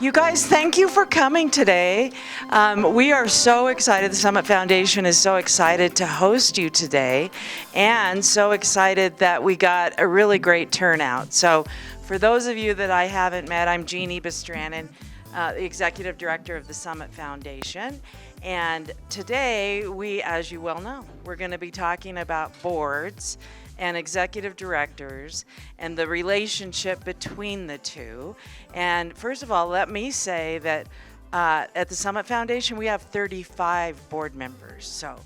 You guys, thank you for coming today. We are so excited. The Summit Foundation is so excited to host you today, and so excited that we got a really great turnout. So for those of you that I haven't met, I'm Gini Bradley, the Executive Director of the Summit Foundation. And today we, as you well know, we're going to be talking about boards and executive directors and the relationship between the two. And first of all, let me say that at the Summit Foundation, we have 35 board members. So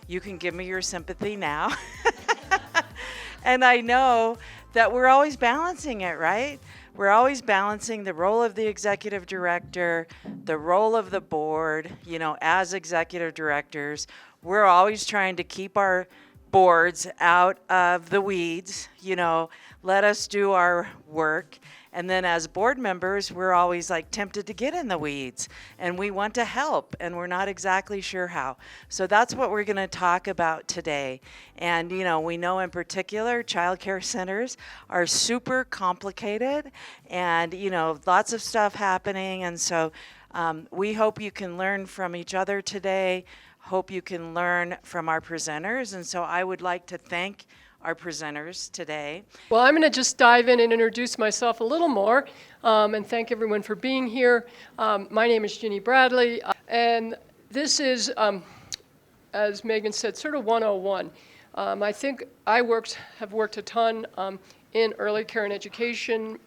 you can give me your sympathy now. And I know that we're always balancing it, right? We're always balancing the role of the executive director, the role of the board. You know, as executive directors, we're always trying to keep our boards out of the weeds, you know, let us do our work. And then as board members, we're always like tempted to get in the weeds and we want to help and we're not exactly sure how. So that's what we're going to talk about today. And, you know, we know in particular childcare centers are super complicated and, you know, lots of stuff happening. And so we hope you can learn from each other today. Hope you can learn from our presenters. And so I would like to thank our presenters today. Well, I'm going to just dive in and introduce myself a little more and thank everyone for being here. My name is Gini Bradley, and this is, as Megan said, sort of 101. I think I have worked a ton in early care and education.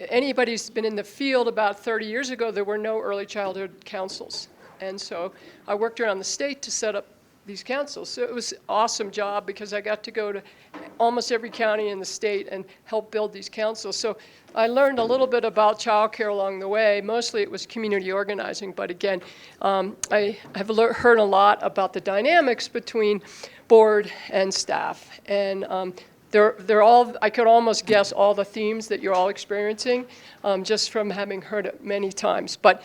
Anybody who's been in the field about 30 years ago, there were no early childhood councils. And so I worked around the state to set up these councils. So it was an awesome job because I got to go to almost every county in the state and help build these councils. So I learned a little bit about childcare along the way. Mostly it was community organizing, but again, I have heard a lot about the dynamics between board and staff. And they're all, I could almost guess all the themes that you're all experiencing just from having heard it many times. But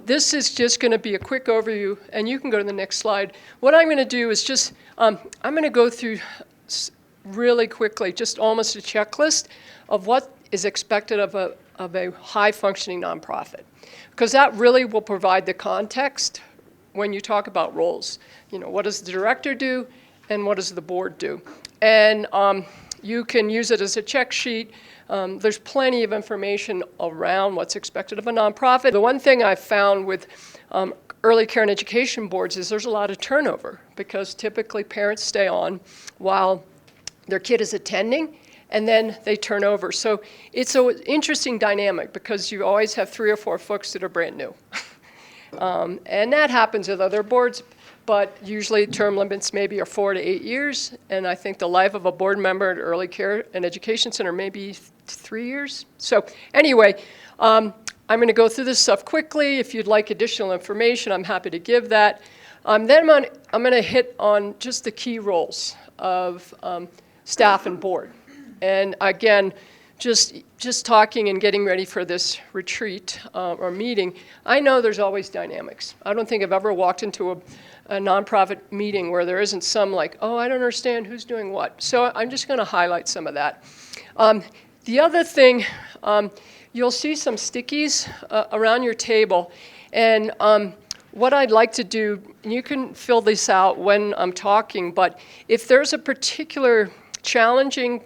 this is just going to be a quick overview, and you can go to the next slide. What I'm going to do is just, I'm going to go through really quickly, just almost a checklist of what is expected of a high-functioning nonprofit, because that really will provide the context when you talk about roles. You know, what does the director do, and what does the board do? And you can use it as a check sheet. There's plenty of information around what's expected of a nonprofit. The one thing I've found with early care and education boards is there's a lot of turnover because typically parents stay on while their kid is attending and then they turn over. So it's an interesting dynamic because you always have 3 or 4 folks that are brand new. And that happens with other boards. But usually term limits maybe are 4 to 8 years, and I think the life of a board member at early care and education center may be 3 years. So anyway, I'm going to go through this stuff quickly. If you'd like additional information, I'm happy to give that. Then I'm going to hit on just the key roles of staff and board. And again, just talking and getting ready for this retreat or meeting, I know there's always dynamics. I don't think I've ever walked into a nonprofit meeting where there isn't some like, oh, I don't understand who's doing what. So I'm just going to highlight some of that. The other thing, you'll see some stickies around your table. And what I'd like to do, you can fill this out when I'm talking, but if there's a particular challenging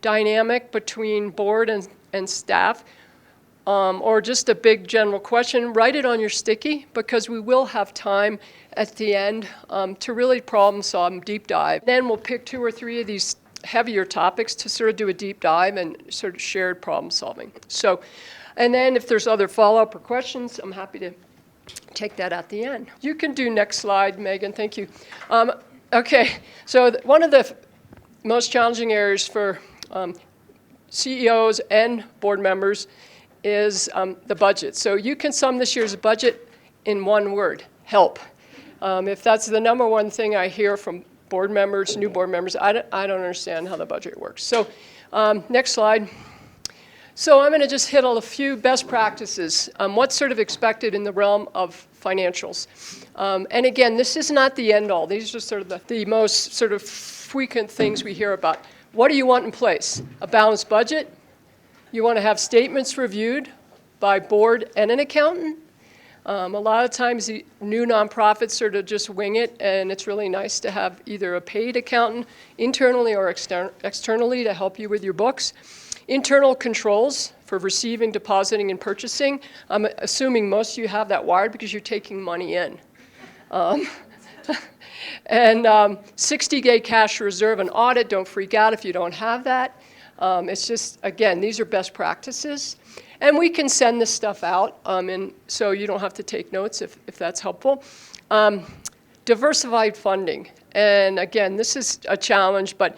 dynamic between board and staff, or just a big general question, write it on your sticky because we will have time at the end to really problem solve, deep dive. Then we'll pick 2 or 3 of these heavier topics to sort of do a deep dive and sort of shared problem solving. So, and then if there's other follow-up or questions, I'm happy to take that at the end. You can do next slide, Megan, thank you. Okay, so one of the most challenging areas for CEOs and board members is the budget. So you can sum this year's budget in one word, help. If that's the number one thing I hear from board members, new board members, I don't understand how the budget works. So next slide. So I'm going to just hit on a few best practices. What's sort of expected in the realm of financials. And again, this is not the end all. These are sort of the most sort of frequent things we hear about. What do you want in place? A balanced budget? You want to have statements reviewed by board and an accountant. A lot of times the new nonprofits sort of just wing it, and it's really nice to have either a paid accountant internally or externally to help you with your books. Internal controls for receiving, depositing, and purchasing. I'm assuming most of you have that wired because you're taking money in. And 60-day cash reserve and audit. Don't freak out if you don't have that. It's just, again, these are best practices. And we can send this stuff out, and so you don't have to take notes if that's helpful. Diversified funding. And again, this is a challenge, but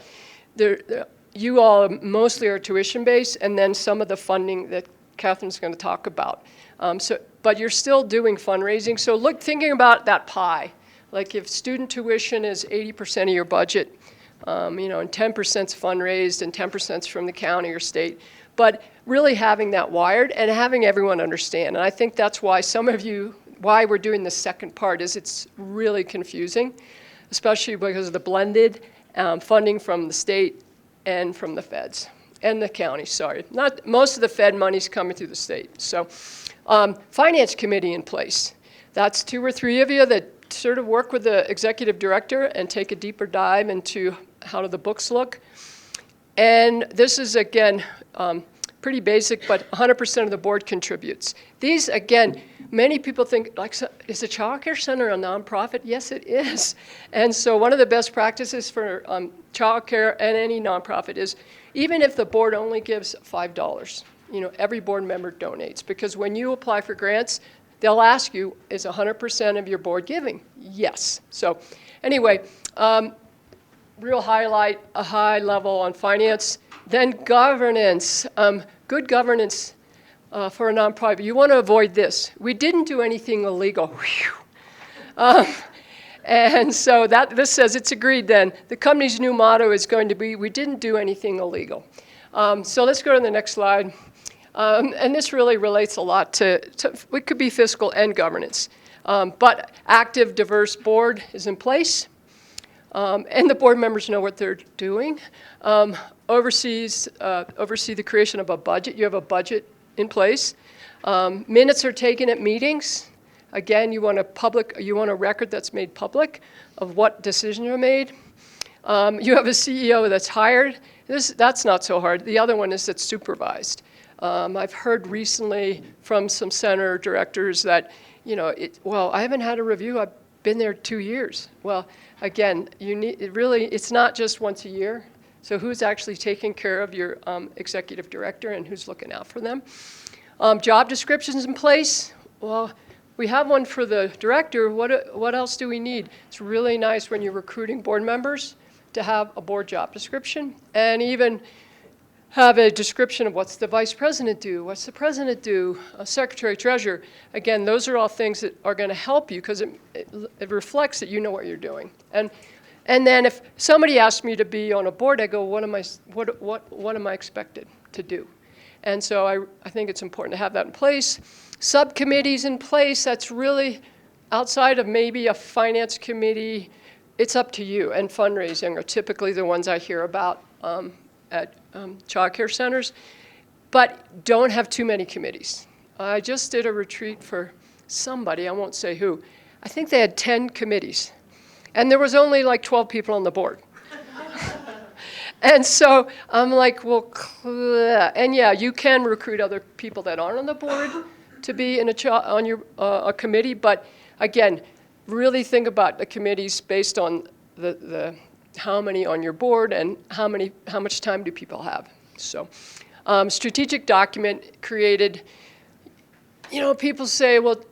you all mostly are tuition-based, and then some of the funding that Catherine's going to talk about. But you're still doing fundraising. So thinking about that pie. Like if student tuition is 80% of your budget, and 10%'s fundraised and 10%'s from the county or state. But really having that wired and having everyone understand. And I think that's why why we're doing the second part is it's really confusing, especially because of the blended funding from the state and from the feds and the county, sorry. Most of the Fed money's coming through the state. So finance committee in place. That's 2 or 3 of you that sort of work with the executive director and take a deeper dive into how do the books look. And this is, again, pretty basic, but 100% of the board contributes. These, again, many people think, like, is a child care center a nonprofit? Yes, it is. And so one of the best practices for child care and any nonprofit is even if the board only gives $5, every board member donates. Because when you apply for grants, they'll ask you, is 100% of your board giving? Yes. So anyway, real highlight, a high level on finance. Then governance, good governance for a nonprofit. You want to avoid this. We didn't do anything illegal. And so this says it's agreed then. The company's new motto is going to be, we didn't do anything illegal. So let's go to the next slide. And this really relates a lot to it could be fiscal and governance. But active, diverse board is in place. And the board members know what they're doing. Oversee the creation of a budget. You have a budget in place. Minutes are taken at meetings. Again, you want a record that's made public of what decisions are made. You have a CEO that's hired. That's not so hard. The other one is that's supervised. I've heard recently from some center directors that, I haven't had a review. I've been there 2 years. Well, again, it's not just once a year. So who's actually taking care of your executive director and who's looking out for them? Job descriptions in place. Well, we have one for the director. What else do we need? It's really nice when you're recruiting board members to have a board job description and even have a description of what's the vice president do, what's the president do, secretary, treasurer. Again, those are all things that are going to help you because it reflects that you know what you're doing. And then if somebody asks me to be on a board, I go, what am I expected to do? And so I think it's important to have that in place. Subcommittees in place, that's really outside of maybe a finance committee, it's up to you. And fundraising are typically the ones I hear about at child care centers. But don't have too many committees. I just did a retreat for somebody, I won't say who. I think they had 10 committees. And there was only like 12 people on the board. And so I'm like, and yeah, you can recruit other people that aren't on the board to be in a committee, but again, really think about the committees based on the how many on your board and how much time do people have. So, strategic document created. People say, well,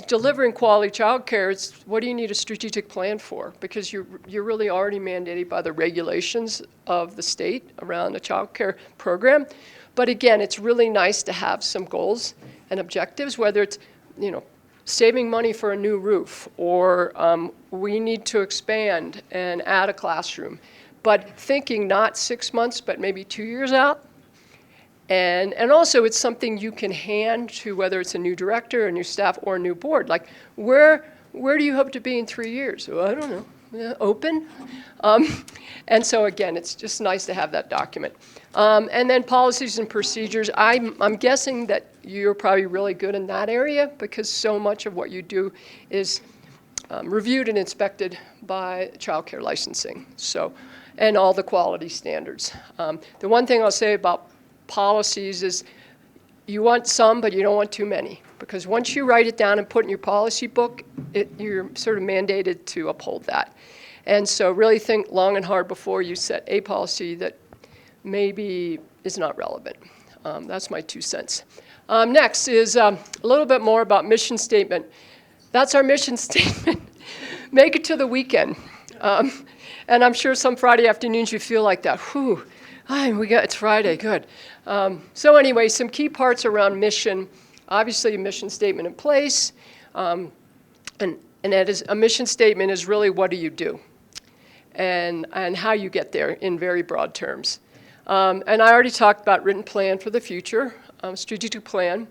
delivering quality child care, what do you need a strategic plan for? Because you're really already mandated by the regulations of the state around the child care program. But again, it's really nice to have some goals and objectives, whether it's, saving money for a new roof or we need to expand and add a classroom. But thinking not 6 months, but maybe 2 years out. And also it's something you can hand to whether it's a new director, a new staff, or a new board. Like, where do you hope to be in 3 years? Well, I don't know. open. And so again, it's just nice to have that document. And then policies and procedures. I'm guessing that you're probably really good in that area because so much of what you do is reviewed and inspected by childcare licensing. So, and all the quality standards. The one thing I'll say about policies is you want some, but you don't want too many. Because once you write it down and put in your policy book, you're sort of mandated to uphold that. And so really think long and hard before you set a policy that maybe is not relevant. That's my 2 cents. Next is a little bit more about mission statement. That's our mission statement. Make it to the weekend. And I'm sure some Friday afternoons you feel like that. Whew, it's Friday, good. So anyway, some key parts around mission. Obviously, a mission statement in place. And that is, a mission statement is really what do you do? And how you get there in very broad terms. And I already talked about written plan for the future, strategic plan.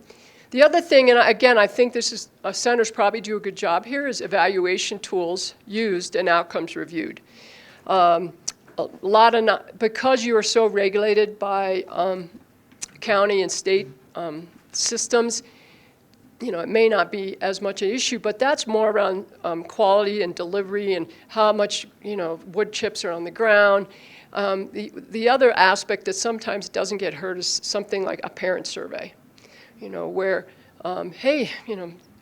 The other thing, and again, I think this is, centers probably do a good job here, is evaluation tools used and outcomes reviewed. A lot of, because you are so regulated by county and state systems, it may not be as much an issue, but that's more around quality and delivery and how much, wood chips are on the ground. The other aspect that sometimes doesn't get heard is something like a parent survey, where, hey,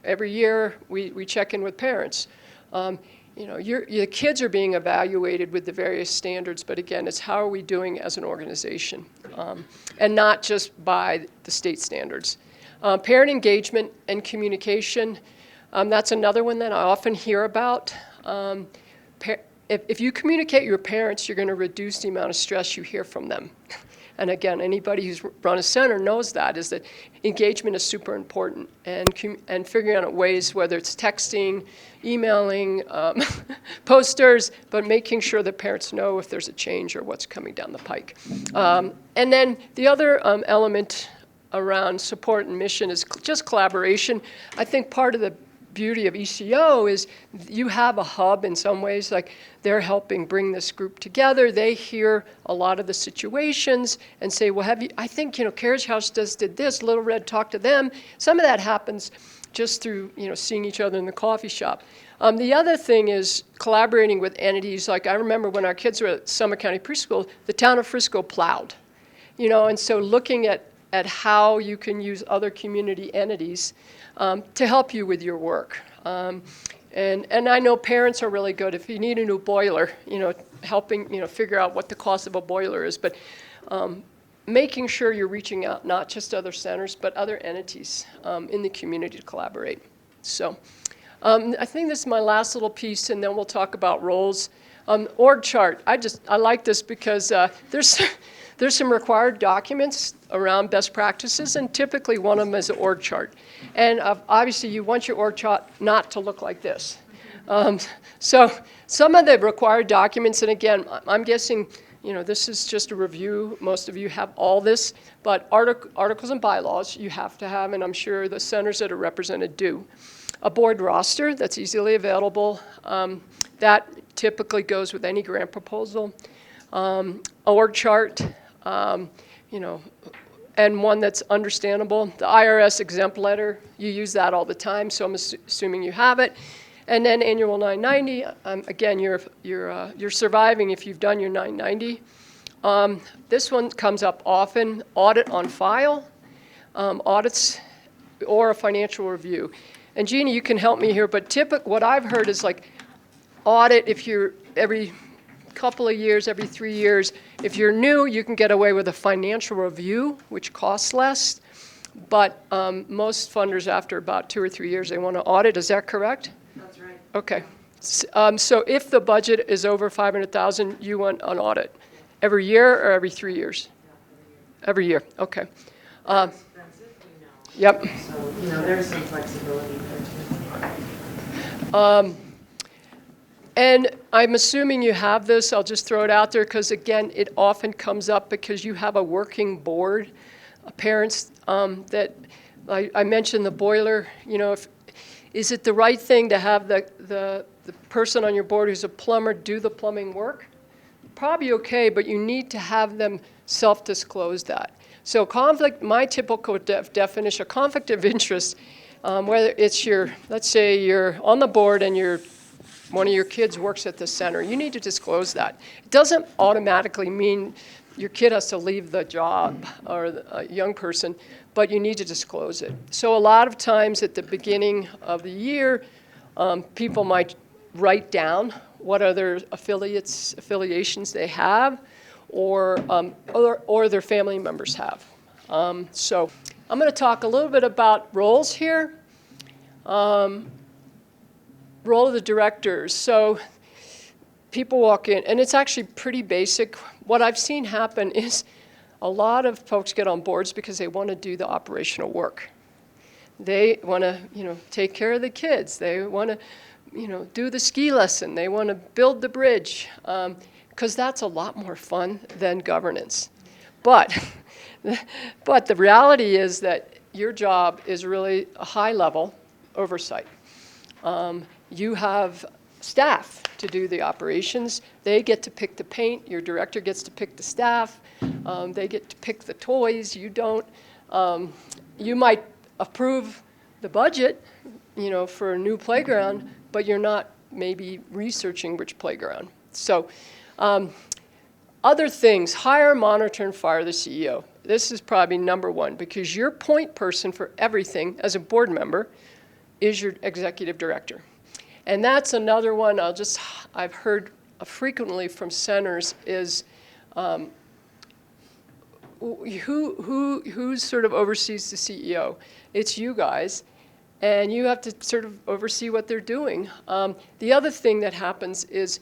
every year we check in with parents. Your kids are being evaluated with the various standards, but again, it's how are we doing as an organization, and not just by the state standards. Parent engagement and communication, that's another one that I often hear about. If you communicate with your parents, you're going to reduce the amount of stress you hear from them. And again, anybody who's run a center knows that, is that engagement is super important, and figuring out ways, whether it's texting, emailing, posters, but making sure that parents know if there's a change or what's coming down the pike. And then the other element around support and mission is just collaboration. I think part of the beauty of ECO is you have a hub in some ways, like they're helping bring this group together. They hear a lot of the situations and say, well, I think, Carriage House did this, Little Red talked to them. Some of that happens just through, seeing each other in the coffee shop. The other thing is collaborating with entities. Like I remember when our kids were at Summit County Preschool, the town of Frisco plowed, and so looking at how you can use other community entities to help you with your work. And I know parents are really good. If you need a new boiler, helping, figure out what the cost of a boiler is, but making sure you're reaching out, not just other centers, but other entities in the community to collaborate. So I think this is my last little piece, and then we'll talk about roles. Org chart, I like this because there's some required documents around best practices, and typically one of them is an org chart. And obviously you want your org chart not to look like this. So some of the required documents, and again, I'm guessing, this is just a review. Most of you have all this, but articles and bylaws you have to have, and I'm sure the centers that are represented do. A board roster that's easily available. That typically goes with any grant proposal. Org chart, and one that's understandable. The IRS exempt letter, you use that all the time, so I'm assuming you have it. And then annual 990, again, you're surviving if you've done your 990. This one comes up often, audit on file, audits, or a financial review. And Gini, you can help me here, but what I've heard is like audit if you're every couple of years, every 3 years. If you're new, you can get away with a financial review, which costs less. But most funders, after about 2 or 3 years, they want to audit. Is that correct? That's right. Okay. So if the budget is over $500,000, you want an audit every year or every 3 years? Every year. Okay. Yep. So, there's some flexibility there too. And I'm assuming you have this. I'll just throw it out there because, again, it often comes up because you have a working board, parents that I mentioned the boiler. Is it the right thing to have the the person on your board who's a plumber do the plumbing work, probably okay, but you need to have them self-disclose that. So conflict, my typical definition, conflict of interest, whether it's let's say you're on the board and one of your kids works at the center, you need to disclose that. It doesn't automatically mean your kid has to leave the job or a young person, but you need to disclose it. So a lot of times at the beginning of the year, people might write down what other affiliations they have, or their family members have. So I'm going to talk a little bit about roles here. Role of the directors. So people walk in, and it's actually pretty basic. What I've seen happen is a lot of folks get on boards because they want to do the operational work. They want to, take care of the kids. They want to, do the ski lesson. They want to build the bridge, because that's a lot more fun than governance. But the reality is that your job is really a high-level oversight. You have staff to do the operations. They get to pick the paint. Your director gets to pick the staff. They get to pick the toys. You don't. You might approve the budget, for a new playground, but you're not maybe researching which playground. So other things, hire, monitor, and fire the CEO. This is probably number one, because your point person for everything as a board member is your executive director. And that's another one I've heard frequently from centers is who sort of oversees the CEO? It's you guys, and you have to sort of oversee what they're doing. The other thing that happens is,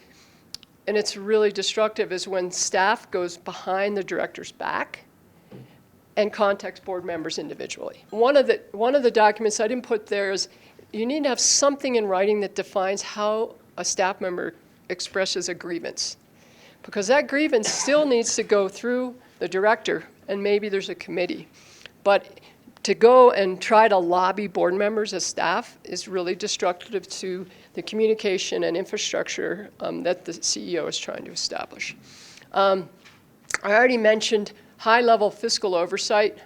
and it's really destructive, is when staff goes behind the director's back and contacts board members individually. One of the documents I didn't put there is you need to have something in writing that defines how a staff member expresses a grievance, because that grievance still needs to go through the director, and maybe there's a committee. But to go and try to lobby board members as staff is really destructive to the communication and infrastructure that the CEO is trying to establish. I already mentioned high-level fiscal oversight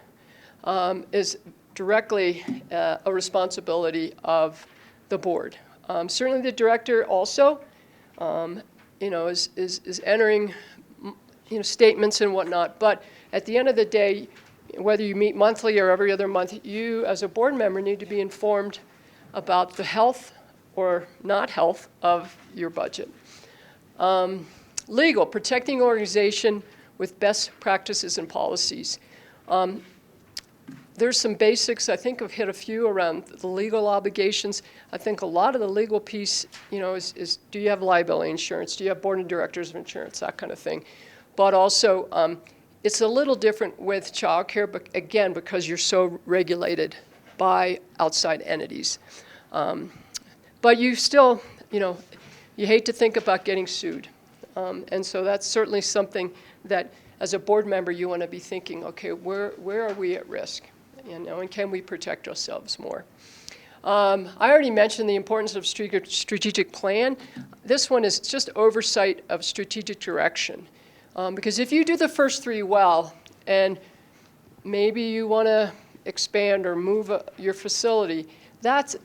is directly a responsibility of the board. Certainly the director also, is entering, statements and whatnot. But at the end of the day, whether you meet monthly or every other month, you as a board member need to be informed about the health or not health of your budget. Legal, protecting organization with best practices and policies. There's some basics. I think I've hit a few around the legal obligations. I think a lot of the legal piece, is do you have liability insurance? Do you have board of directors of insurance? That kind of thing. But also, it's a little different with childcare, but again, because you're so regulated by outside entities. But you still, you hate to think about getting sued. And so that's certainly something that, as a board member, you want to be thinking, okay, where are we at risk? And can we protect ourselves more? I already mentioned the importance of strategic plan. This one is just oversight of strategic direction. Because if you do the first three well, and maybe you want to expand or move your facility, that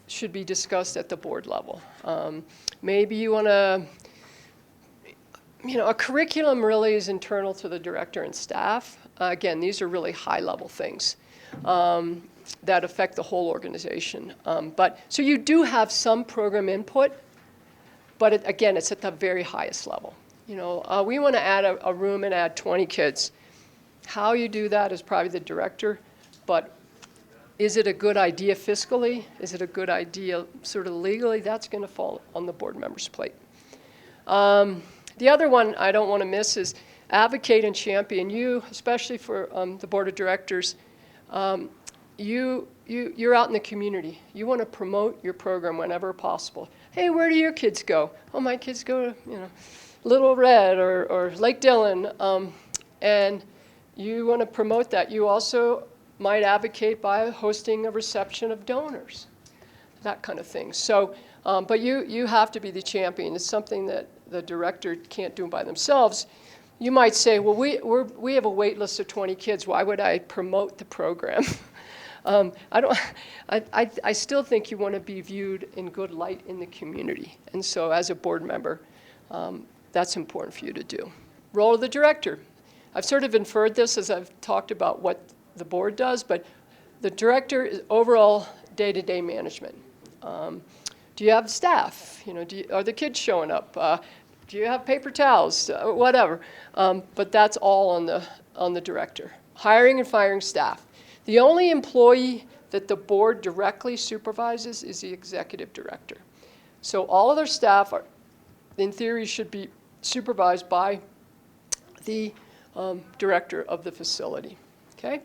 should be discussed at the board level. Maybe you want to, a curriculum really is internal to the director and staff. Again, these are really high-level things that affect the whole organization. So you do have some program input, but again, it's at the very highest level. We want to add a room and add 20 kids. How you do that is probably the director, but is it a good idea fiscally? Is it a good idea sort of legally? That's going to fall on the board member's plate. The other one I don't want to miss is advocate and champion. You, especially for the board of directors, you're out in the community. You want to promote your program whenever possible. Hey, where do your kids go? Oh, my kids go to, Little Red or Lake Dillon, and you want to promote that. You also might advocate by hosting a reception of donors, that kind of thing. So But you have to be the champion. It's something that the director can't do by themselves. You might say, well, we have a wait list of 20 kids. Why would I promote the program? I still think you want to be viewed in good light in the community. And so as a board member, that's important for you to do. Role of the director. I've sort of inferred this as I've talked about what the board does, but the director is overall day-to-day management. Do you have staff? Are the kids showing up? Do you have paper towels? Whatever. But that's all on the director. Hiring and firing staff. The only employee that the board directly supervises is the executive director. So all of their staff, in theory, should be supervised by the director of the facility. Okay?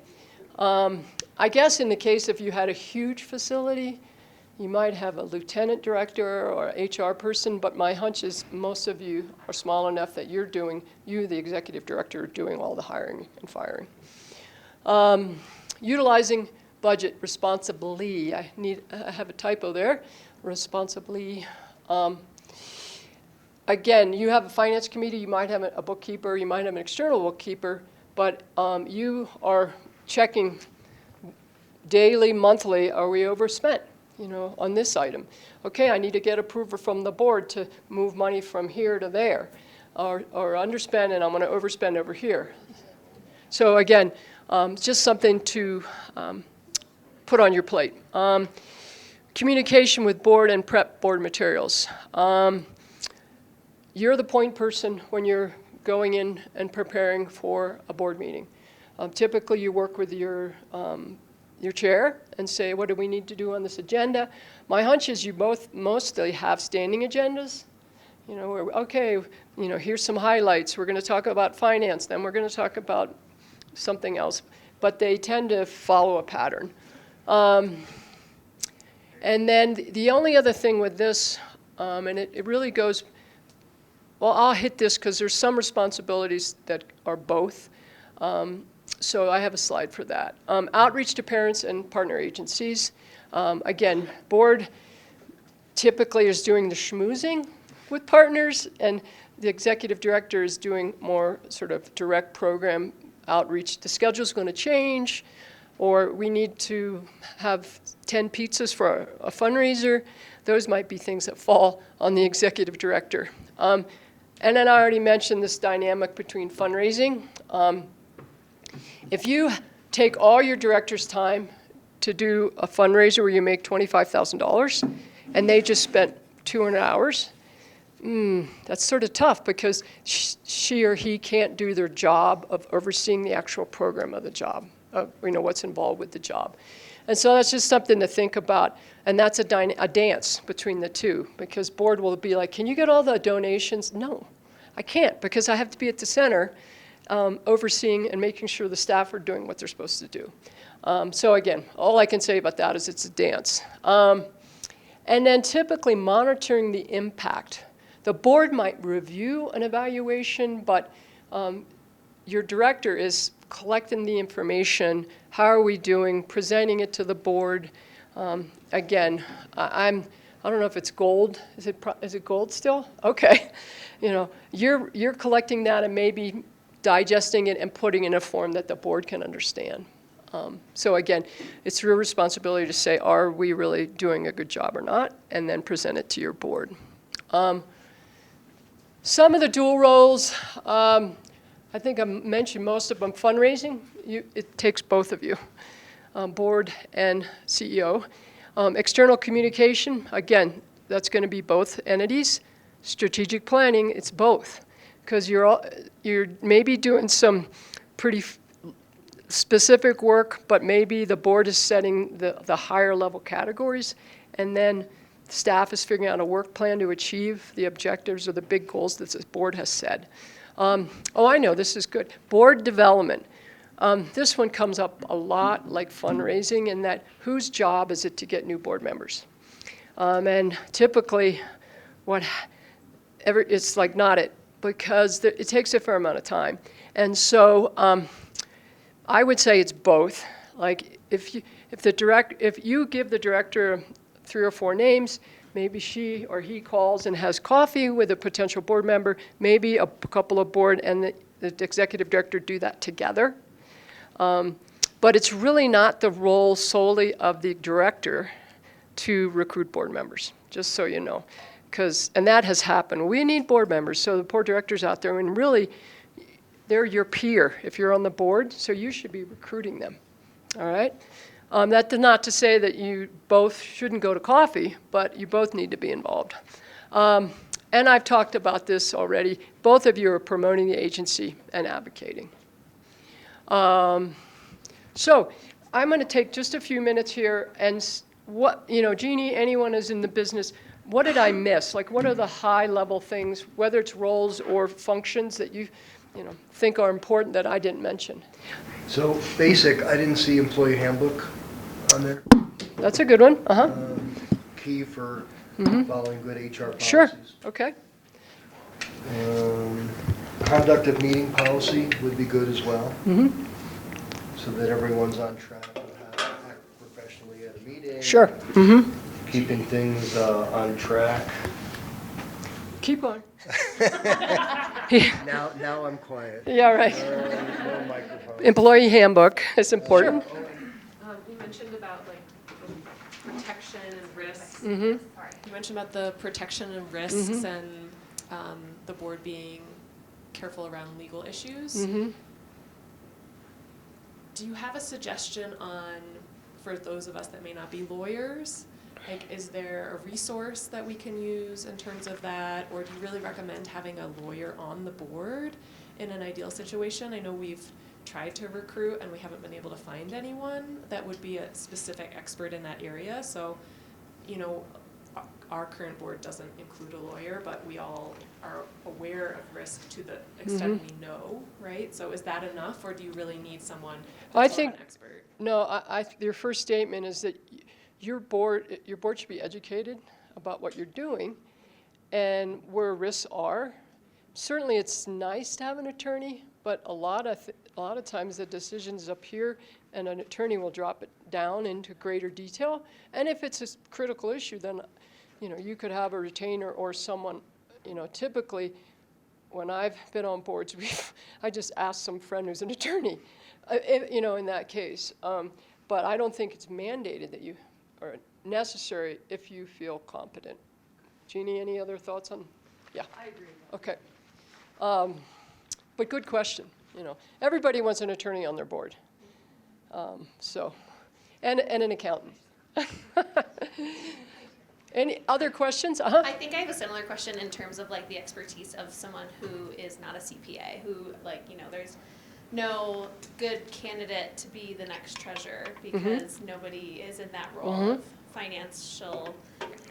I guess in the case if you had a huge facility, you might have a lieutenant director or HR person, but my hunch is most of you are small enough that you, the executive director, are doing all the hiring and firing. Utilizing budget responsibly. I have a typo there. Responsibly. Again, you have a finance committee, you might have a bookkeeper, you might have an external bookkeeper, but you are checking daily, monthly, are we overspent, on this item? Okay, I need to get approval from the board to move money from here to there, or underspend and I'm going to overspend over here. So again, just something to put on your plate. Communication with board and prep board materials. You're the point person when you're going in and preparing for a board meeting. Typically, you work with your chair and say, what do we need to do on this agenda? My hunch is you both mostly have standing agendas. Okay, here's some highlights. We're going to talk about finance, then we're going to talk about something else. But they tend to follow a pattern. And then the only other thing with this, and it really goes, well, I'll hit this because there's some responsibilities that are both. So I have a slide for that. Outreach to parents and partner agencies. Again, board typically is doing the schmoozing with partners, and the executive director is doing more sort of direct program outreach. The schedule's going to change, or we need to have 10 pizzas for a fundraiser. Those might be things that fall on the executive director. And then I already mentioned this dynamic between fundraising. If you take all your director's time to do a fundraiser where you make $25,000 and they just spent 200 hours, that's sort of tough because she or he can't do their job of overseeing the actual program of the job, what's involved with the job. And so that's just something to think about. And that's a dance between the two, because board will be like, can you get all the donations? No, I can't, because I have to be at the center overseeing and making sure the staff are doing what they're supposed to do. So again, all I can say about that is it's a dance. And then typically monitoring the impact. The board might review an evaluation, but your director is collecting the information. How are we doing? Presenting it to the board. Again, I don't know if it's gold. Is it gold still? Okay. You're collecting that and maybe digesting it and putting it in a form that the board can understand. So again, it's your responsibility to say, are we really doing a good job or not? And then present it to your board. Some of the dual roles, I think I mentioned most of them. Fundraising, it takes both of you, board and CEO. External communication, again, that's going to be both entities. Strategic planning, it's both, because you're maybe doing some pretty specific work, but maybe the board is setting the higher level categories, and then staff is figuring out a work plan to achieve the objectives or the big goals that the board has set. I know, this is good. Board development. This one comes up a lot like fundraising, in that whose job is it to get new board members? And typically, it's like not it, because it takes a fair amount of time. And so I would say it's both. Like if you give the director 3 or 4 names, maybe she or he calls and has coffee with a potential board member, maybe a couple of board and the executive director do that together. But it's really not the role solely of the director to recruit board members, just so you know. And that has happened. We need board members, so the board directors out there, and really, they're your peer if you're on the board, so you should be recruiting them, all right? That's not to say that you both shouldn't go to coffee, but you both need to be involved. And I've talked about this already. Both of you are promoting the agency and advocating. So I'm going to take just a few minutes here and Gini, anyone who's in the business, what did I miss? Like, what are the high-level things, whether it's roles or functions that you think are important that I didn't mention? So basic, I didn't see employee handbook on there. That's a good one. Key for following good HR policies. Sure. Okay. Conduct of meeting policy would be good as well. So that everyone's on track with how to act professionally at a meeting. Sure. Keeping things on track. Keep on. Now I'm quiet. Yeah, right. No microphone. Employee handbook is important. You mentioned about like protection and risks. Mhm. Sorry. You mentioned about the protection and risks and the board being careful around legal issues. Do you have a suggestion for those of us that may not be lawyers? Like, is there a resource that we can use in terms of that? Or do you really recommend having a lawyer on the board in an ideal situation? I know we've tried to recruit and we haven't been able to find anyone that would be a specific expert in that area. So, our current board doesn't include a lawyer, but we all are aware of risk to the extent we know, right? So is that enough, or do you really need someone that's an expert? No, your first statement is that your board should be educated about what you're doing and where risks are. Certainly, it's nice to have an attorney, but a lot of times the decision's up here, and an attorney will drop it down into greater detail. And if it's a critical issue, then you could have a retainer or someone. Typically, when I've been on boards, I just ask some friend who's an attorney, in that case. But I don't think it's mandated that you are necessary if you feel competent. Jeannie, any other thoughts on? Yeah. I agree. Okay. But good question. Everybody wants an attorney on their board. And an accountant. Any other questions? I think I have a similar question in terms of like the expertise of someone who is not a CPA, who there's no good candidate to be the next treasurer because nobody is in that role of financial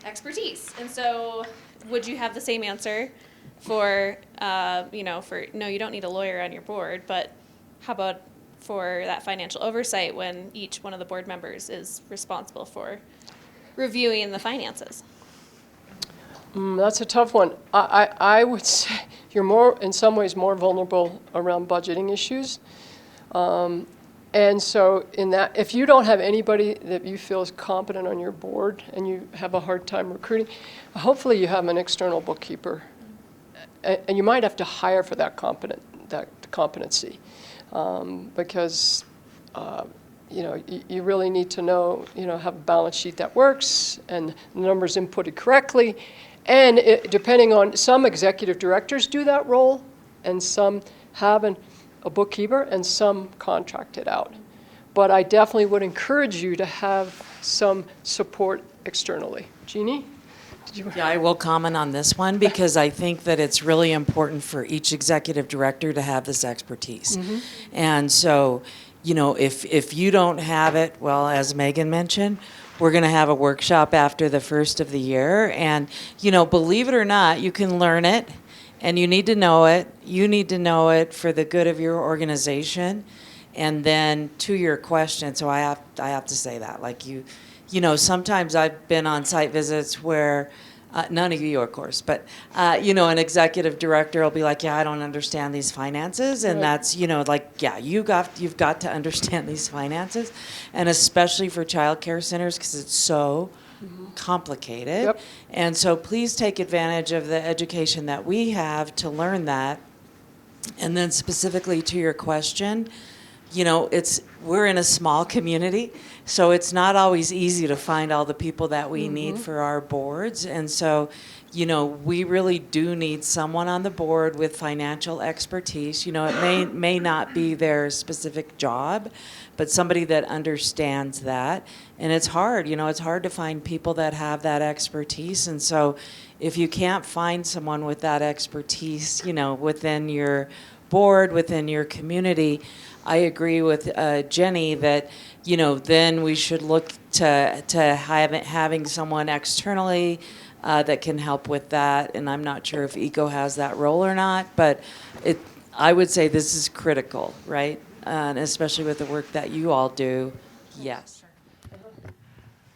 expertise. And so would you have the same answer for, no, you don't need a lawyer on your board, but how about for that financial oversight when each one of the board members is responsible for reviewing the finances? That's a tough one. I would say you're in some ways more vulnerable around budgeting issues. And so if you don't have anybody that you feel is competent on your board and you have a hard time recruiting, hopefully you have an external bookkeeper. And you might have to hire for that competency. Because you really need to know, have a balance sheet that works and the numbers inputted correctly. And depending on, some executive directors do that role, and some have a bookkeeper, and some contract it out. But I definitely would encourage you to have some support externally. Jeannie? Yeah, I will comment on this one because I think that it's really important for each executive director to have this expertise. And so, if you don't have it, well, as Megan mentioned, we're going to have a workshop after the first of the year. And, believe it or not, you can learn it and you need to know it. You need to know it for the good of your organization. And then to your question, so I have to say that, like sometimes I've been on site visits where, none of you, of course, but, an executive director will be like, yeah, I don't understand these finances. And that's, you've got to understand these finances. And especially for childcare centers, because it's so complicated. Yep. And so please take advantage of the education that we have to learn that. And then specifically to your question, you know, we're in a small community, so it's not always easy to find all the people that we need for our boards. And so, you know, we really do need someone on the board with financial expertise. You know, it may not be their specific job, but somebody that understands that. And it's hard, you know, it's hard to find people that have that expertise. And so if you can't find someone with that expertise, you know, within your board, within your community, I agree with Jenny that, you know, then we should look to having someone externally that can help with that. And I'm not sure if ECO has that role or not, but I would say this is critical, right? And especially with the work that you all do, yes.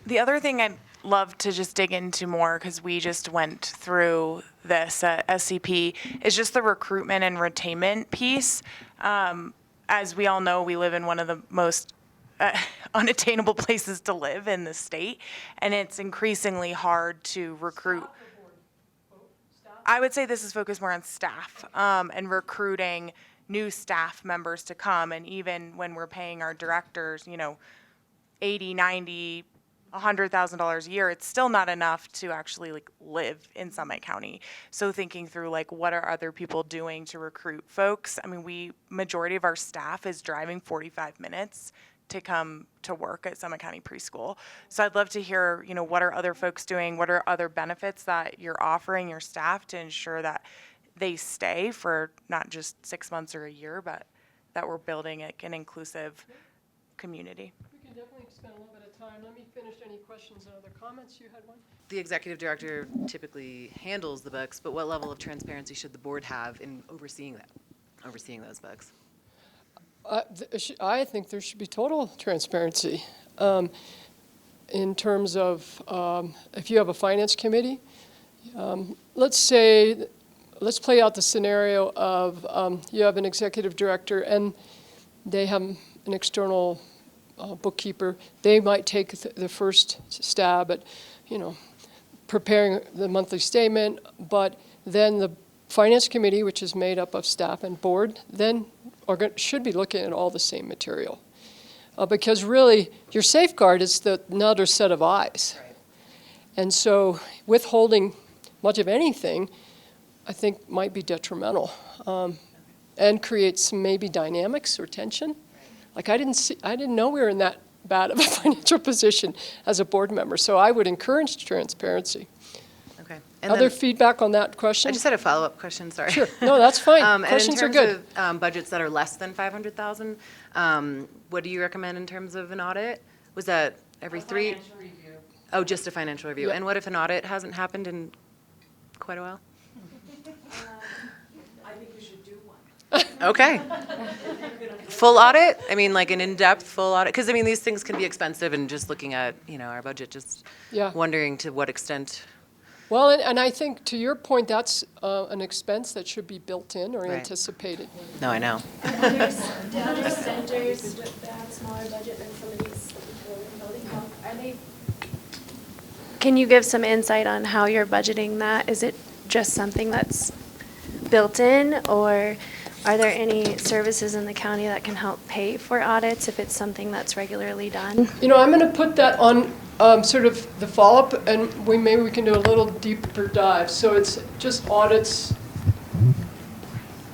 The other thing I'd love to just dig into more, because we just went through this at SCP, is just the recruitment and retainment piece. As we all know, we live in one of the most unattainable places to live in the state, and it's increasingly hard to recruit. I would say this is focused more on staff and recruiting new staff members to come. And even when we're paying our directors, you know, $80, $90, $100,000 a year, it's still not enough to actually like live in Summit County. So thinking through like what are other people doing to recruit folks? I mean, majority of our staff is driving 45 minutes to come to work at Summit County Preschool. So I'd love to hear, you know, what are other folks doing? What are other benefits that you're offering your staff to ensure that they stay for not just 6 months or a year, but that we're building an inclusive community? We can definitely spend a little bit of time. Let me finish any questions and other comments. You had one? The executive director typically handles the books, but what level of transparency should the board have in overseeing those books? I think there should be total transparency in terms of if you have a finance committee. Let's play out the scenario of you have an executive director and they have an external bookkeeper. They might take the first stab at, you know, preparing the monthly statement, but then the finance committee, which is made up of staff and board, then should be looking at all the same material. Because really, your safeguard is another set of eyes. Right. And so withholding much of anything, I think, might be detrimental and create some maybe dynamics or tension. Like I didn't know we were in that bad of a financial position as a board member. So I would encourage transparency. Okay. And Other feedback on that question? I just had a follow-up question, sorry. Sure. No, that's fine. Questions are good. And in terms of budgets that are less than $500,000, what do you recommend in terms of an audit? Was that every three? Financial review. Oh, just a financial review. Yep. And what if an audit hasn't happened in quite a while? I think we should do one. Okay. Full audit? I mean, like an in-depth full audit? Because, I mean, these things can be expensive, and just looking at, you know, our budget, just wondering to what extent. Well, and I think to your point, that's an expense that should be built in or anticipated. No, I know. Do other centers with that smaller budget than some of these building health, are they? Can you give some insight on how you're budgeting that? Is it just something that's built in, or are there any services in the county that can help pay for audits if it's something that's regularly done? You know, I'm going to put that on sort of the follow-up, and maybe we can do a little deeper dive. So it's just audits,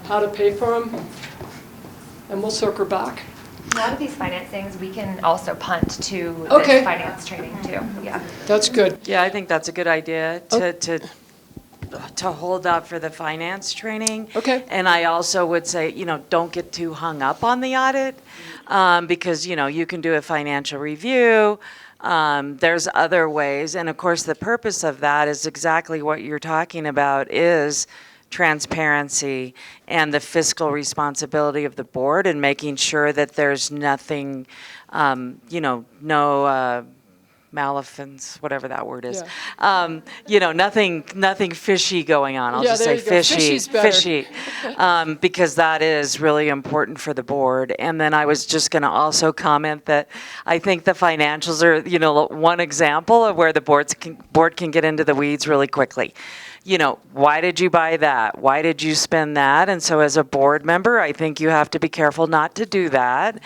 how to pay for them, and we'll circle back. A lot of these finance things we can also punt to this finance training too. Yeah. That's good. Yeah, I think that's a good idea to hold up for the finance training. Okay. And I also would say, you know, don't get too hung up on the audit because, you know, you can do a financial review. There's other ways. And of course, the purpose of that is exactly what you're talking about, is transparency and the fiscal responsibility of the board, and making sure that there's nothing, you know, no malefacence, whatever that word is. Yeah. Nothing fishy going on. I'll Yeah, just there say you go. Fishy's better. fishy, because that is really important for the board. And then I was just going to also comment that I think the financials are, one example of where the board can get into the weeds really quickly. Why did you buy that? Why did you spend that? And so as a board member, I think you have to be careful not to do that.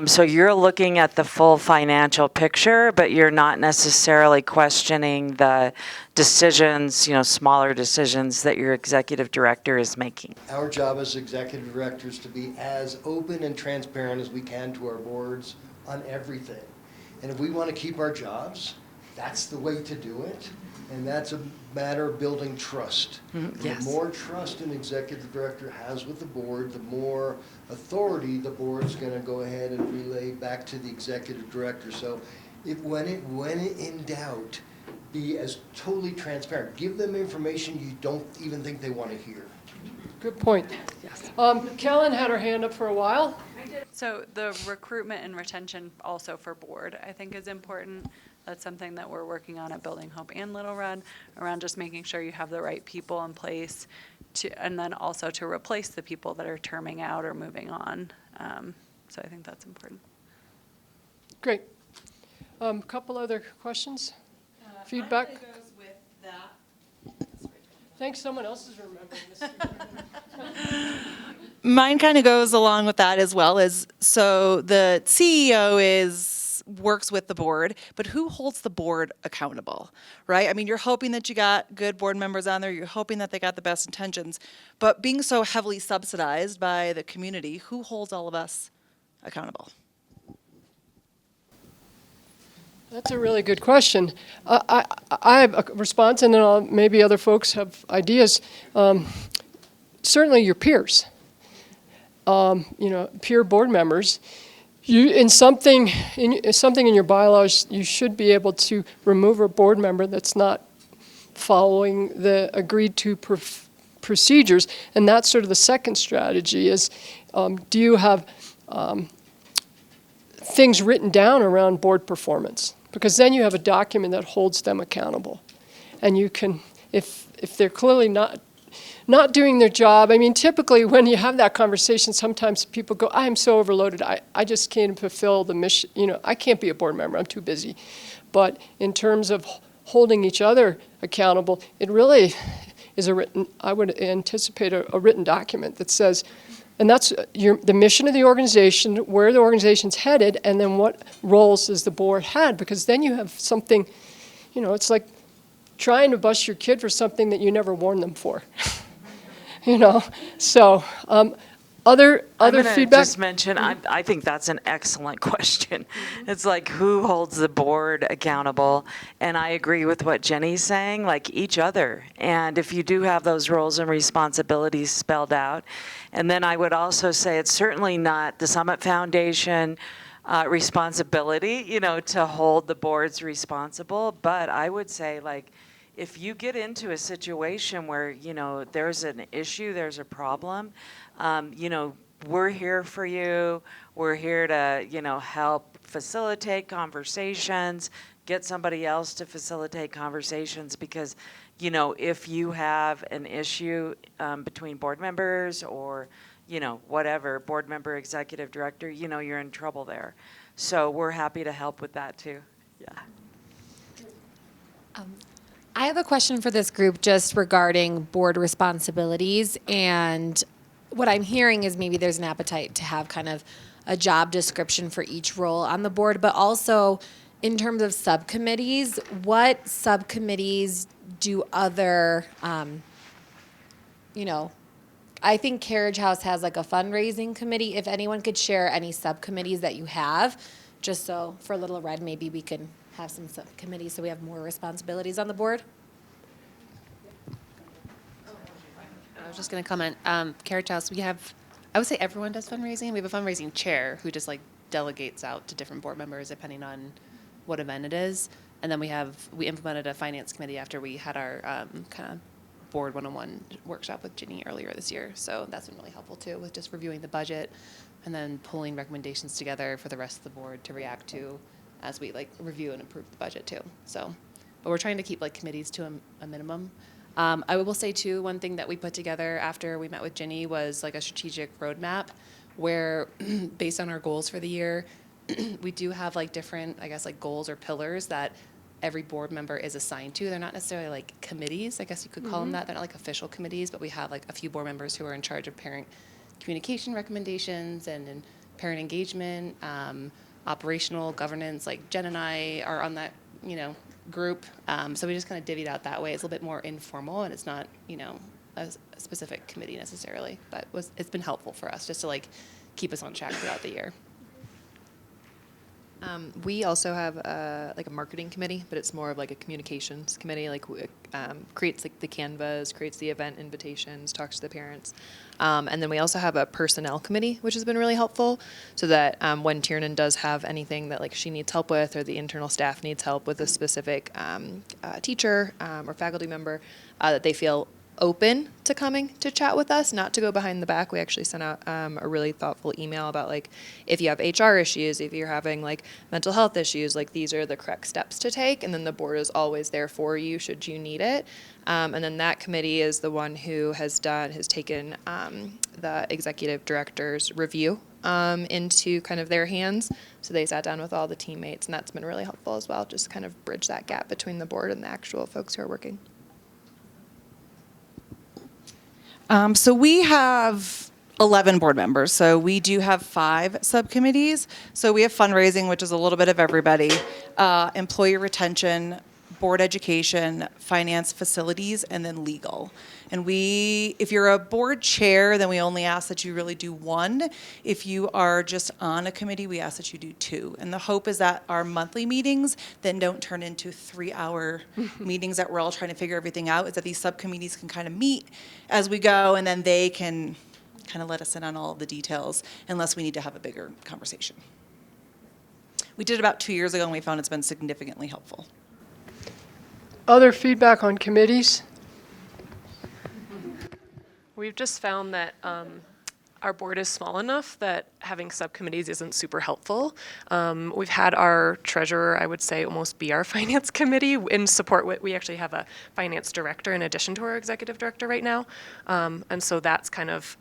So you're looking at the full financial picture, but you're not necessarily questioning the decisions, smaller decisions that your executive director is making. Our job as executive directors to be as open and transparent as we can to our boards on everything. And if we want to keep our jobs, that's the way to do it. And that's a matter of building trust. Yes. The more trust an executive director has with the board, the more authority the board's going to go ahead and relay back to the executive director. So when in doubt, be as totally transparent. Give them information you don't even think they want to hear. Good point. Yes. Kellen had her hand up for a while. So the recruitment and retention also for board, I think is important. That's something that we're working on at Building Hope and Little Red, around just making sure you have the right people in place and then also to replace the people that are terming out or moving on. So I think that's important. Great. Couple other questions? Feedback? Mine goes with that. Thanks, someone else is remembering this. Mine kind of goes along with that as well. So the CEO works with the board, but who holds the board accountable, right? I mean, you're hoping that you got good board members on there. You're hoping that they got the best intentions. But being so heavily subsidized by the community, who holds all of us accountable? That's a really good question. I have a response, and then maybe other folks have ideas. Certainly your peers, peer board members. Something in your bylaws, you should be able to remove a board member that's not following the agreed to procedures. And that's sort of the second strategy is, do you have things written down around board performance? Because then you have a document that holds them accountable. And you can, if they're clearly not doing their job. I mean, typically when you have that conversation, sometimes people go, I'm so overloaded, I just can't fulfill the mission. I can't be a board member, I'm too busy. But in terms of holding each other accountable, it really is I would anticipate a written document that says, and that's the mission of the organization, where the organization's headed, and then what roles does the board had, because then you have something, it's like trying to bust your kid for something that you never warned them for. So other feedback? Just mention, I think that's an excellent question. It's like, who holds the board accountable? And I agree with what Jenny's saying, like each other. And if you do have those roles and responsibilities spelled out. And then I would also say it's certainly not the Summit Foundation responsibility, to hold the boards responsible. But I would say, like, if you get into a situation where, there's an issue, there's a problem, we're here for you. We're here to, help facilitate conversations, get somebody else to facilitate conversations, because, if you have an issue between board members or, whatever, board member, executive director, you're in trouble there. So we're happy to help with that too. Yeah. I have a question for this group just regarding board responsibilities, and what I'm hearing is maybe there's an appetite to have kind of a job description for each role on the board, but also in terms of subcommittees, what subcommittees do other, I think Carriage House has like a fundraising committee. If anyone could share any subcommittees that you have, just so for Little Red, maybe we can have some subcommittees so we have more responsibilities on the board. I was just going to comment. Carriage House, I would say everyone does fundraising. We have a fundraising chair who just like delegates out to different board members depending on what event it is. And then we implemented a finance committee after we had our kind of board 101 workshop with Ginny earlier this year. So that's been really helpful too, with just reviewing the budget and then pulling recommendations together for the rest of the board to react to as we like review and improve the budget too. So, but we're trying to keep like committees to a minimum. I will say too, one thing that we put together after we met with Ginny was like a strategic roadmap where based on our goals for the year, we do have like different, I guess, like goals or pillars that every board member is assigned to. They're not necessarily like committees, I guess you could call them that. They're not like official committees, but we have like a few board members who are in charge of parent communication recommendations and parent engagement, operational governance. Like Jen and I are on that, group. So we just kind of divvied out that way. It's a little bit more informal, and it's not, a specific committee necessarily, but it's been helpful for us just to like keep us on track throughout the year. We also have like a marketing committee, but it's more of like a communications committee. Like creates like the canvas, creates the event invitations, talks to the parents, and then we also have a personnel committee, which has been really helpful, so that when Tiernan does have anything that like she needs help with, or the internal staff needs help with a specific teacher or faculty member, that they feel open to coming to chat with us, not to go behind the back. We actually sent out a really thoughtful email about like if you have HR issues, if you're having like mental health issues, like these are the correct steps to take, and then the board is always there for you should you need it. And then that committee is the one who has taken the executive director's review into kind of their hands. So they sat down with all the teammates, and that's been really helpful as well, just kind of bridge that gap between the board and the actual folks who are working. So we have 11 board members. So we do have 5 subcommittees. So we have fundraising, which is a little bit of everybody, employee retention, board education, finance, facilities, and then legal. And if you're a board chair, then we only ask that you really do 1. If you are just on a committee, we ask that you do 2. And the hope is that our monthly meetings then don't turn into 3-hour meetings that we're all trying to figure everything out, is that these subcommittees can kind of meet as we go, and then they can kind of let us in on all of the details, unless we need to have a bigger conversation. We did it about 2 years ago, and we found it's been significantly helpful. Other feedback on committees? We've just found that our board is small enough that having subcommittees isn't super helpful. We've had our treasurer, I would say, almost be our finance committee in support. We actually have a finance director in addition to our executive director right now. And so that's kind of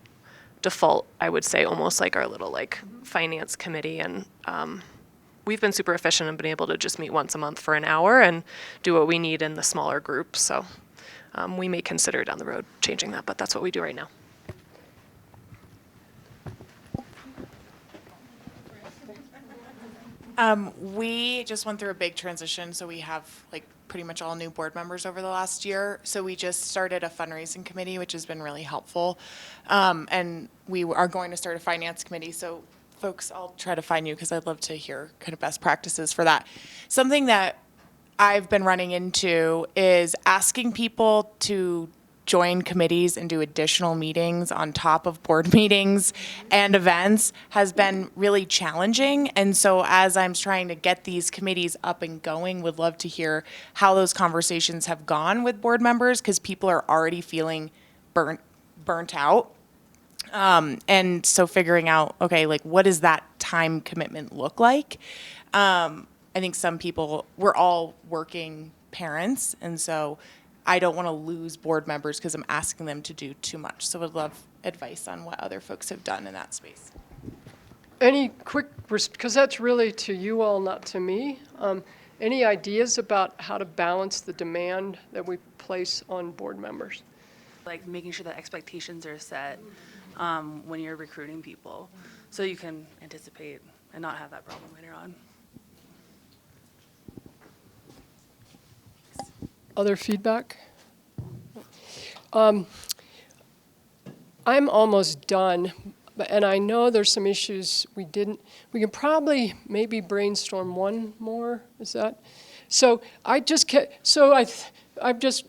default, I would say, almost like our little like finance committee. And we've been super efficient and been able to just meet once a month for an hour and do what we need in the smaller groups. So we may consider down the road changing that, but that's what we do right now. We just went through a big transition, so we have like pretty much all new board members over the last year. So we just started a fundraising committee, which has been really helpful. And we are going to start a finance committee. So folks, I'll try to find you because I'd love to hear kind of best practices for that. Something that I've been running into is asking people to join committees and do additional meetings on top of board meetings and events has been really challenging. And so as I'm trying to get these committees up and going, would love to hear how those conversations have gone with board members, because people are already feeling burnt out. And so figuring out, okay, like what does that time commitment look like? I think some people, we're all working parents, and so I don't want to lose board members because I'm asking them to do too much. So would love advice on what other folks have done in that space. Any quick, because that's really to you all, not to me. Any ideas about how to balance the demand that we place on board members? Like making sure that expectations are set when you're recruiting people, so you can anticipate and not have that problem later on. Other feedback? I'm almost done, and I know there's some issues we can probably maybe brainstorm one more, is that? So I'm just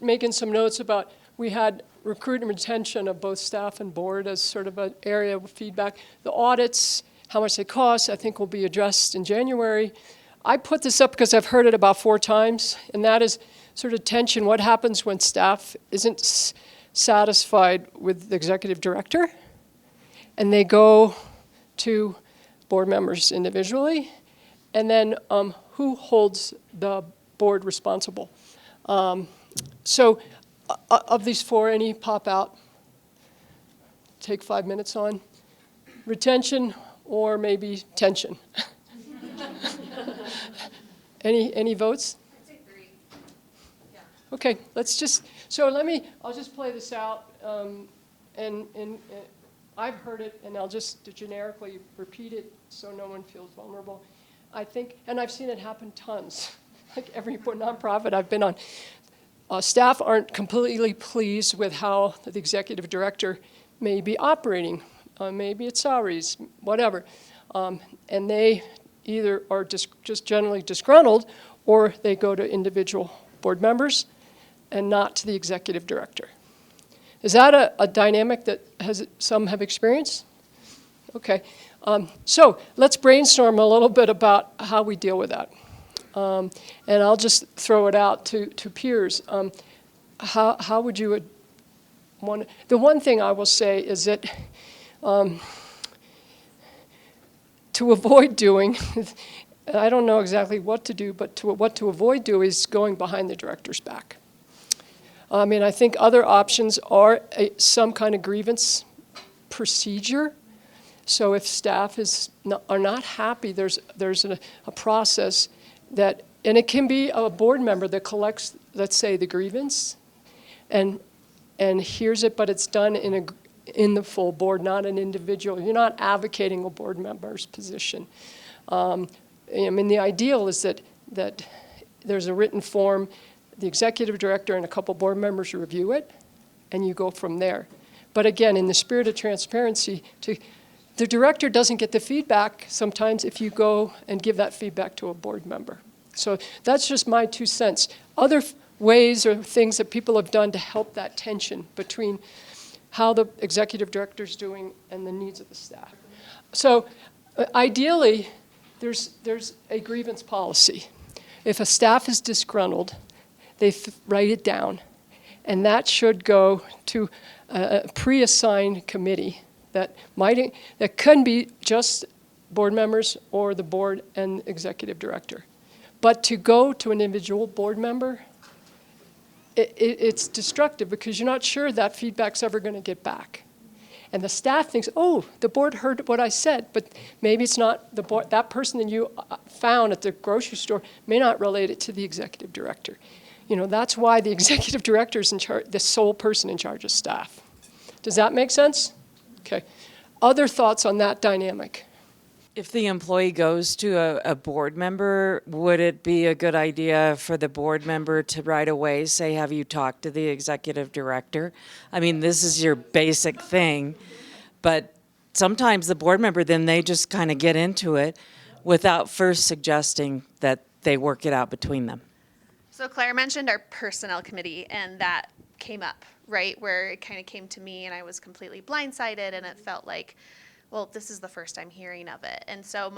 making some notes about, we had recruitment and retention of both staff and board as sort of an area of feedback. The audits, how much they cost, I think will be addressed in January. I put this up because I've heard it about 4 times, and that is sort of tension. What happens when staff isn't satisfied with the executive director and they go to board members individually? And then who holds the board responsible. So of these four, any pop out? Take 5 minutes on. Retention or maybe tension? Any votes? I'd say 3. Yeah. Okay, I'll just play this out, and I've heard it, and I'll just generically repeat it so no one feels vulnerable. I think, and I've seen it happen tons, like every nonprofit I've been on. Staff aren't completely pleased with how the executive director may be operating. Maybe it's salaries, whatever. And they either are just generally disgruntled, or they go to individual board members and not to the executive director. Is that a dynamic that some have experienced? Okay, so let's brainstorm a little bit about how we deal with that. And I'll just throw it out to peers. How would you the one thing I will say is that to avoid doing, I don't know exactly what to do, but what to avoid doing is going behind the director's back. I mean, I think other options are some kind of grievance procedure. So if staff are not happy, there's a process that, and it can be a board member that collects, let's say, the grievance, and hears it, but it's done in the full board, not an individual. You're not advocating a board member's position. I mean, the ideal is that there's a written form, the executive director and a couple board members review it, and you go from there. But again, in the spirit of transparency, the director doesn't get the feedback sometimes if you go and give that feedback to a board member. So that's just my 2 cents. Other ways or things that people have done to help that tension between how the executive director is doing and the needs of the staff. So ideally, there's a grievance policy. If a staff is disgruntled, they write it down, and that should go to a pre-assigned committee that can be just board members or the board and executive director. But to go to an individual board member, it's destructive because you're not sure that feedback's ever going to get back. And the staff thinks, oh, the board heard what I said, but maybe it's not the board. That person that you found at the grocery store may not relate it to the executive director. You know, that's why the executive director is in charge, the sole person in charge of staff. Does that make sense? Okay. Other thoughts on that dynamic? If the employee goes to a board member, would it be a good idea for the board member to right away say, have you talked to the executive director? I mean, this is your basic thing, but sometimes the board member, then they just kind of get into it without first suggesting that they work it out between them. So Claire mentioned our personnel committee, and that came up, right, where it kind of came to me and I was completely blindsided, and it felt like, well, this is the first I'm hearing of it. And so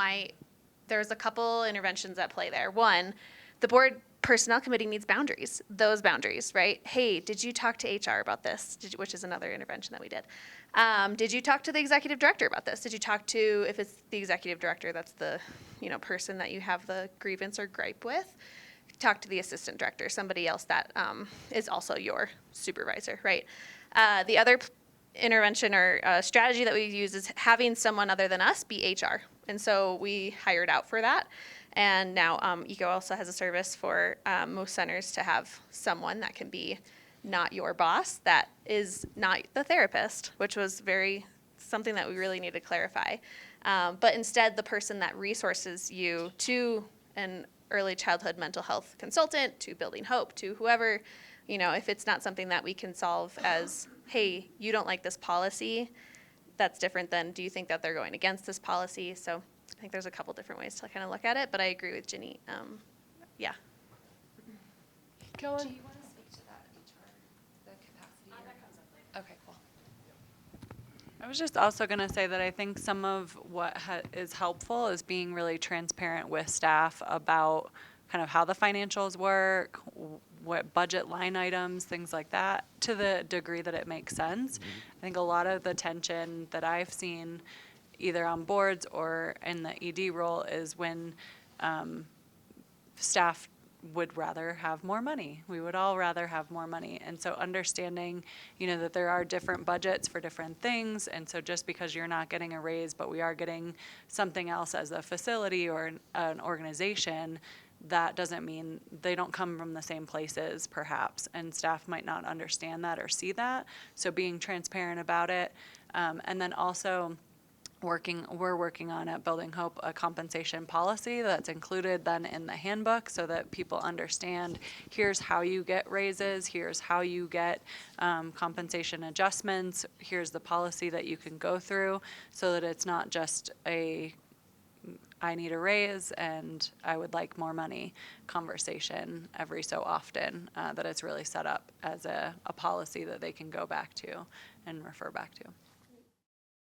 there's a couple interventions at play there. One, the board personnel committee needs boundaries, those boundaries, right? Hey, did you talk to HR about this? Which is another intervention that we did. Did you talk to the executive director about this? Did you talk to, if it's the executive director, that's the person that you have the grievance or gripe with, talk to the assistant director, somebody else that is also your supervisor, right? The other intervention or strategy that we use is having someone other than us be HR. And so we hired out for that. And now ECO also has a service for most centers to have someone that can be not your boss, that is not the therapist, which was something that we really need to clarify. But instead, the person that resources you to an early childhood mental health consultant, to Building Hope, to whoever, if it's not something that we can solve as, hey, you don't like this policy, that's different than, do you think that they're going against this policy? So I think there's a couple different ways to kind of look at it, but I agree with Ginny. Yeah. Kellen? Do you want to speak to that the capacity? That comes up later. Okay, cool. I was just also going to say that I think some of what is helpful is being really transparent with staff about kind of how the financials work, what budget line items, things like that, to the degree that it makes sense. I think a lot of the tension that I've seen either on boards or in the ED role is when staff would rather have more money. We would all rather have more money. And so understanding, that there are different budgets for different things. And so just because you're not getting a raise, but we are getting something else as a facility or an organization, that doesn't mean they don't come from the same places, perhaps. And staff might not understand that or see that. So being transparent about it. And then also, we're working on at Building Hope a compensation policy that's included then in the handbook so that people understand here's how you get raises, here's how you get compensation adjustments, here's the policy that you can go through so that it's not just I need a raise and I would like more money conversation every so often, that it's really set up as a policy that they can go back to and refer back to.